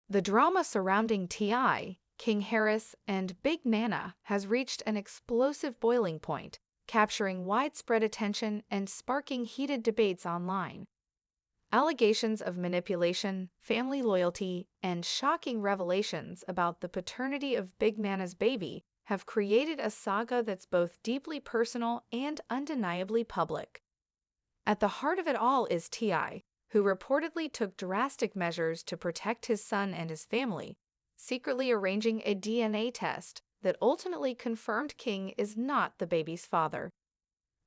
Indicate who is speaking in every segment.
Speaker 1: The drama surrounding T.I., King Harris, and Big Nana has reached an explosive boiling point, capturing widespread attention and sparking heated debates online. Allegations of manipulation, family loyalty, and shocking revelations about the paternity of Big Nana's baby have created a saga that's both deeply personal and undeniably public. At the heart of it all is T.I., who reportedly took drastic measures to protect his son and his family, secretly arranging a DNA test that ultimately confirmed King is not the baby's father.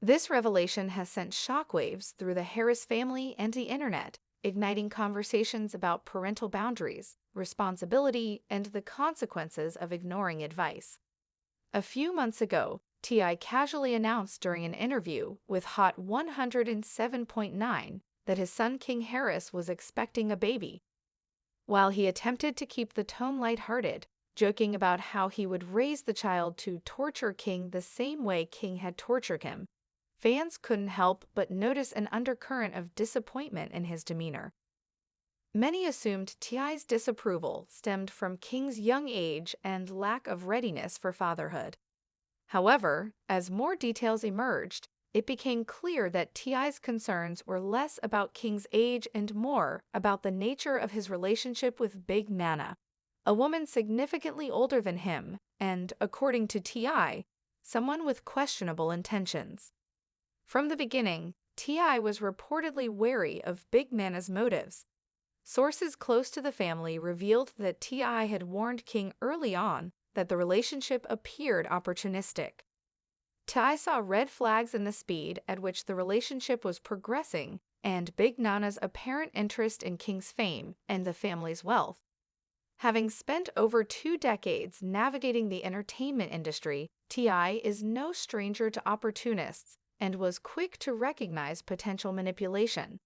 Speaker 1: This revelation has sent shockwaves through the Harris family and the internet, igniting conversations about parental boundaries, responsibility, and the consequences of ignoring advice. A few months ago, T.I. casually announced during an interview with Hot 107.9 that his son King Harris was expecting a baby. While he attempted to keep the tone lighthearted, joking about how he would raise the child to torture King the same way King had tortured him, fans couldn't help but notice an undercurrent of disappointment in his demeanor. Many assumed T.I.'s disapproval stemmed from King's young age and lack of readiness for fatherhood. However, as more details emerged, it became clear that T.I.'s concerns were less about King's age and more about the nature of his relationship with Big Nana, a woman significantly older than him and, according to T.I., someone with questionable intentions. From the beginning, T.I. was reportedly wary of Big Nana's motives. Sources close to the family revealed that T.I. had warned King early on that the relationship appeared opportunistic. T.I. saw red flags in the speed at which the relationship was progressing and Big Nana's apparent interest in King's fame and the family's wealth. Having spent over 2 decades navigating the entertainment industry, T.I. is no stranger to opportunists and was quick to recognize potential manipulation.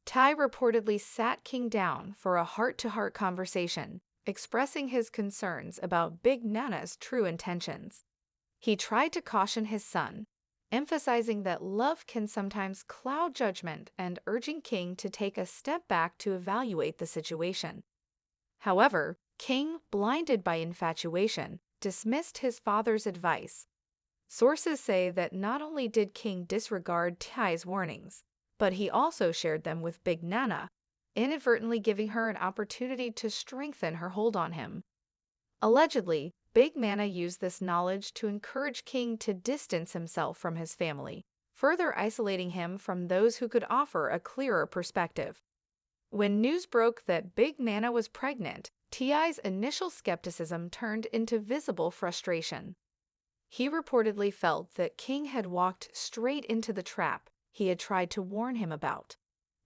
Speaker 1: T.I. reportedly sat King down for a heart-to-heart conversation, expressing his concerns about Big Nana's true intentions. He tried to caution his son, emphasizing that love can sometimes cloud judgment and urging King to take a step back to evaluate the situation. However, King, blinded by infatuation, dismissed his father's advice. Sources say that not only did King disregard T.I.'s warnings, but he also shared them with Big Nana, inadvertently giving her an opportunity to strengthen her hold on him. Allegedly, Big Nana used this knowledge to encourage King to distance himself from his family, further isolating him from those who could offer a clearer perspective. When news broke that Big Nana was pregnant, T.I.'s initial skepticism turned into visible frustration. He reportedly felt that King had walked straight into the trap he had tried to warn him about.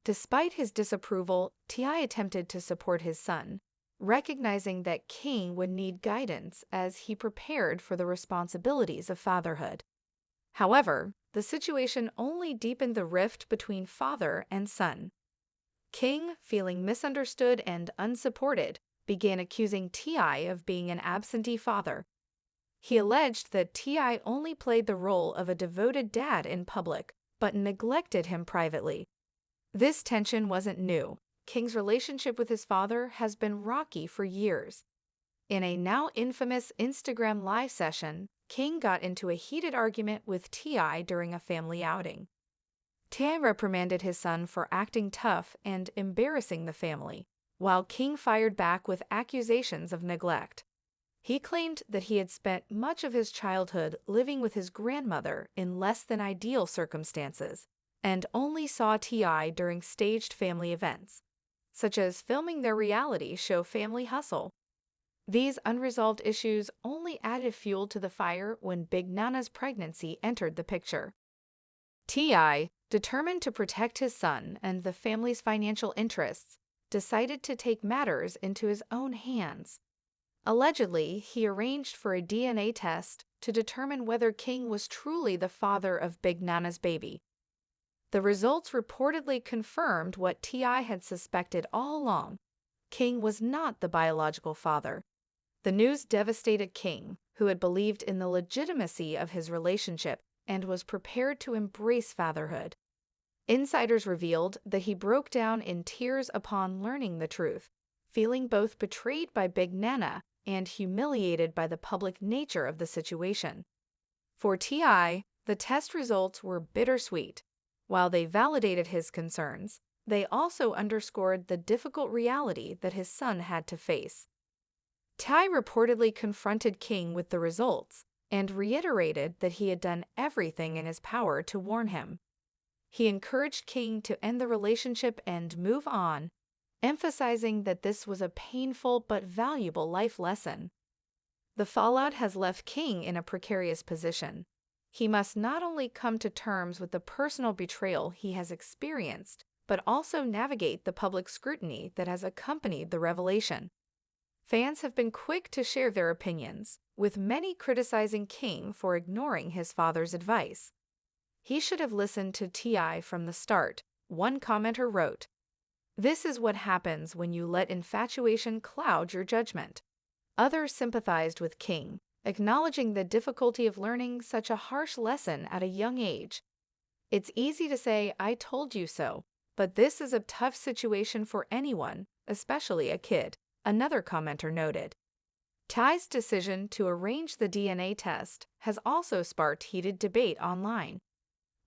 Speaker 1: Despite his disapproval, T.I. attempted to support his son, recognizing that King would need guidance as he prepared for the responsibilities of fatherhood. However, the situation only deepened the rift between father and son. King, feeling misunderstood and unsupported, began accusing T.I. of being an absentee father. He alleged that T.I. only played the role of a devoted dad in public, but neglected him privately. This tension wasn't new. King's relationship with his father has been rocky for years. In a now infamous Instagram live session, King got into a heated argument with T.I. during a family outing. T.I. reprimanded his son for acting tough and embarrassing the family, while King fired back with accusations of neglect. He claimed that he had spent much of his childhood living with his grandmother in less than ideal circumstances, and only saw T.I. during staged family events, such as filming their reality show Family Hustle. These unresolved issues only added fuel to the fire when Big Nana's pregnancy entered the picture. T.I., determined to protect his son and the family's financial interests, decided to take matters into his own hands. Allegedly, he arranged for a DNA test to determine whether King was truly the father of Big Nana's baby. The results reportedly confirmed what T.I. had suspected all along. King was not the biological father. The news devastated King, who had believed in the legitimacy of his relationship and was prepared to embrace fatherhood. Insiders revealed that he broke down in tears upon learning the truth, feeling both betrayed by Big Nana and humiliated by the public nature of the situation. For T.I., the test results were bittersweet. While they validated his concerns, they also underscored the difficult reality that his son had to face. Ty reportedly confronted King with the results and reiterated that he had done everything in his power to warn him. He encouraged King to end the relationship and move on, emphasizing that this was a painful but valuable life lesson. The fallout has left King in a precarious position. He must not only come to terms with the personal betrayal he has experienced, but also navigate the public scrutiny that has accompanied the revelation. Fans have been quick to share their opinions, with many criticizing King for ignoring his father's advice. "He should have listened to T.I. from the start," one commenter wrote. "This is what happens when you let infatuation cloud your judgment." Others sympathized with King, acknowledging the difficulty of learning such a harsh lesson at a young age. "It's easy to say, 'I told you so,' but this is a tough situation for anyone, especially a kid," another commenter noted. Ty's decision to arrange the DNA test has also sparked heated debate online.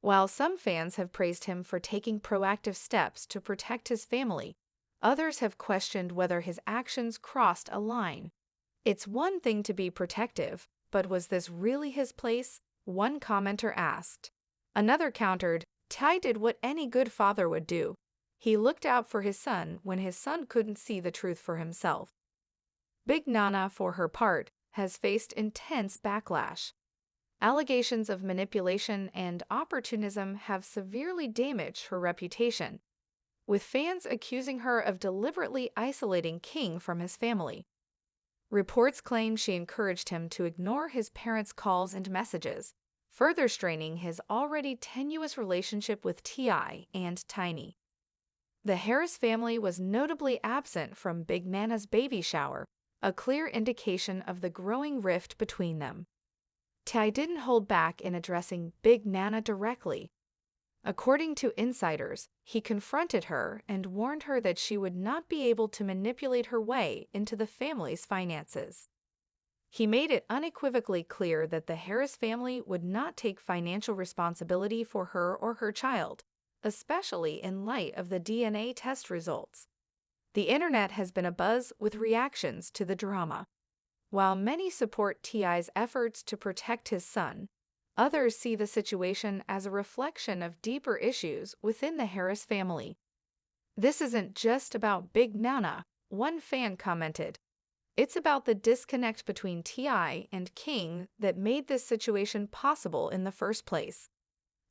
Speaker 1: While some fans have praised him for taking proactive steps to protect his family, others have questioned whether his actions crossed a line. "It's one thing to be protective, but was this really his place?" one commenter asked. Another countered, "Ty did what any good father would do. He looked out for his son when his son couldn't see the truth for himself." Big Nana, for her part, has faced intense backlash. Allegations of manipulation and opportunism have severely damaged her reputation, with fans accusing her of deliberately isolating King from his family. Reports claim she encouraged him to ignore his parents' calls and messages, further straining his already tenuous relationship with T.I. and Tiny. The Harris family was notably absent from Big Nana's baby shower, a clear indication of the growing rift between them. Ty didn't hold back in addressing Big Nana directly. According to insiders, he confronted her and warned her that she would not be able to manipulate her way into the family's finances. He made it unequivocally clear that the Harris family would not take financial responsibility for her or her child, especially in light of the DNA test results. The internet has been abuzz with reactions to the drama. While many support T.I.'s efforts to protect his son, others see the situation as a reflection of deeper issues within the Harris family. "This isn't just about Big Nana," one fan commented. "It's about the disconnect between T.I. and King that made this situation possible in the first place."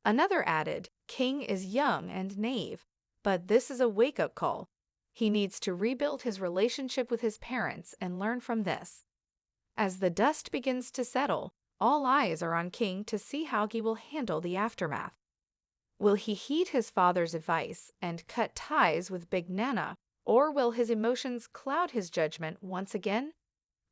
Speaker 1: Another added, "King is young and naive, but this is a wake-up call. He needs to rebuild his relationship with his parents and learn from this." As the dust begins to settle, all eyes are on King to see how he will handle the aftermath. Will he heed his father's advice and cut ties with Big Nana, or will his emotions cloud his judgment once again?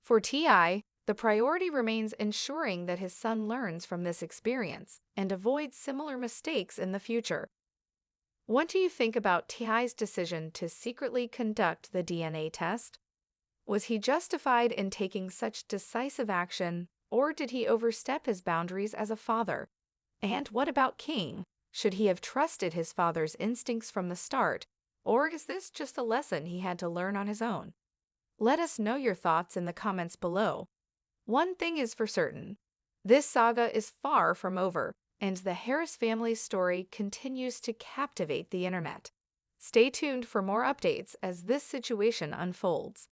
Speaker 1: For T.I., the priority remains ensuring that his son learns from this experience and avoids similar mistakes in the future. What do you think about T.I.'s decision to secretly conduct the DNA test? Was he justified in taking such decisive action, or did he overstep his boundaries as a father? And what about King? Should he have trusted his father's instincts from the start, or is this just a lesson he had to learn on his own? Let us know your thoughts in the comments below. One thing is for certain, this saga is far from over, and the Harris family's story continues to captivate the internet. Stay tuned for more updates as this situation unfolds.